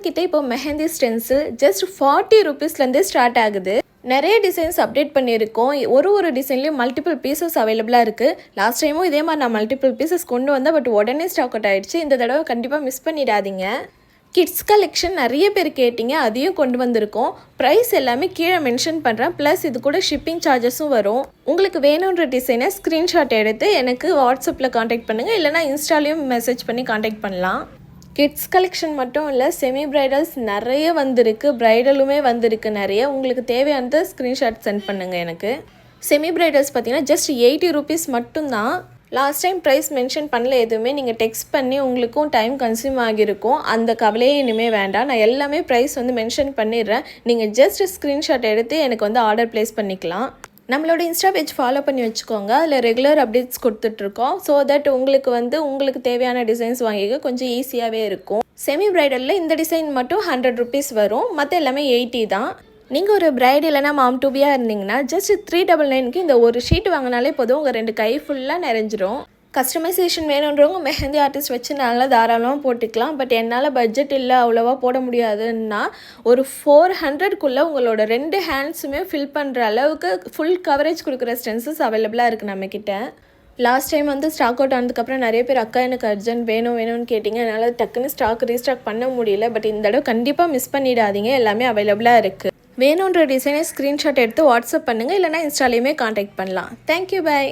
நம்மக்கிட்ட இப்போ mehndi stencil just 40 ரூபீஸ்லேருந்தே start ஆகுது. நிறைய டிசைன்ஸ் அப்டேட் பண்ணியிருக்கோம். ஒரு டிசைன்லேயும் மல்டிபிள் பீசஸ் அவைலபிளாக இருக்குது. லாஸ்ட் டைமும் இதே மாதிரி நான் மல்டிபிள் பீசஸ் கொண்டு வந்தேன், பட் உடனே ஸ்டாக் அவுட் ஆகிடுச்சு. இந்த தடவை கண்டிப்பாக மிஸ் பண்ணிடாதீங்க. கிட்ஸ் கலெக்ஷன் நிறைய பேர் கேட்டிங்க, அதையும் கொண்டு வந்திருக்கோம். ப்ரைஸ் எல்லாமே கீழே மென்ஷன் பண்ணுறேன், ப்ளஸ் இது கூட ஷிப்பிங் சார்ஜஸும் வரும். உங்களுக்கு வேணுன்ற டிசைனை ஸ்க்ரீன்ஷாட் எடுத்து எனக்கு வாட்ஸ்அப்பில் காண்டாக்ட் பண்ணுங்கள், இல்லைனா இன்ஸ்டாலையும் மெசேஜ் பண்ணி காண்டாக்ட் பண்ணலாம். கிட்ஸ் கலெக்ஷன் மட்டும் இல்லை, செமி பிரைடல்ஸ் நிறைய வந்திருக்கு, பிரைடலுமே வந்திருக்கு நிறைய. உங்களுக்கு தேவையானதை ஸ்க்ரீன்ஷாட் சென்ட் பண்ணுங்கள் எனக்கு. செமி பிரைடல்ஸ் பார்த்தீங்கன்னா ஜஸ்ட் 80 ரூபீஸ் மட்டும்தான். லாஸ்ட் டைம் ப்ரைஸ் மென்ஷன் பண்ணல எதுவுமே. நீங்கள் டெக்ஸ்ட் பண்ணி உங்களுக்கும் டைம் கன்சியூம் ஆகியிருக்கும், அந்த கவலையே இனிமேல் வேண்டாம். நான் எல்லாமே ப்ரைஸ் மென்ஷன் பண்ணிடுறேன். நீங்கள் ஜஸ்ட் ஸ்க்ரீன்ஷாட் எடுத்து எனக்கு ஆர்டர் ப்ளேஸ் பண்ணிக்கலாம். நம்மளோட இன்ஸ்டா பேஜ் ஃபாலோ பண்ணி வச்சுக்கோங்க, அதில் ரெகுலர் அப்டேட்ஸ் கொடுத்துட்ருக்கோம். ஸோ தட் உங்களுக்கு தேவையான டிசைன்ஸ் வாங்கிக்க கொஞ்சம் ஈஸியாகவே இருக்கும். செமி பிரைடலில் இந்த டிசைன் மட்டும் 100 ரூபீஸ் வரும், மற்ற எல்லாமே 80 தான். நீங்கள் ஒரு பிரைட் இல்லைனா மாம் டூபியாக இருந்தீங்கன்னா ஜஸ்ட் 399க்கு இந்த ஒரு ஷீட் வாங்கினாலே போதும், உங்கள் 2 கை ஃபுல்லாக நிறைஞ்சிரும். கஸ்டமைசேஷன் வேணுன்றவங்க மெஹந்தி ஆர்டிஸ்ட் வச்சு நாங்களாம் தாராளமாக போட்டுக்கலாம். பட் என்னால் பட்ஜெட் இல்லை, அவ்வளோவா போட முடியாதுன்னா ஒரு 400க்குள்ளே உங்களோட 2 ஹேண்ட்ஸுமே ஃபில் பண்ணுற அளவுக்கு ஃபுல் கவரேஜ் கொடுக்குற ஸ்டென்சஸ் அவைலபிளாக இருக்குது நம்மக்கிட்ட. லாஸ்ட் டைம் ஸ்டாக் அவுட் ஆனதுக்கப்புறம் நிறைய பேர் அக்கா எனக்கு அர்ஜென்ட் வேணும்னு கேட்டிங்க. என்னால் டக்குன்னு ரீஸ்டாக் பண்ண முடியல. பட் இந்த தடவை கண்டிப்பாக மிஸ் பண்ணிடாதீங்க, எல்லாமே அவைலபிளாக இருக்குது. வேணுன்ற டிசைனை ஸ்க்ரீன்ஷாட் எடுத்து வாட்ஸ்அப் பண்ணுங்கள், இல்லைனா இன்ஸ்டாலையுமே காண்டாக்ட் பண்ணலாம். Thank you, by.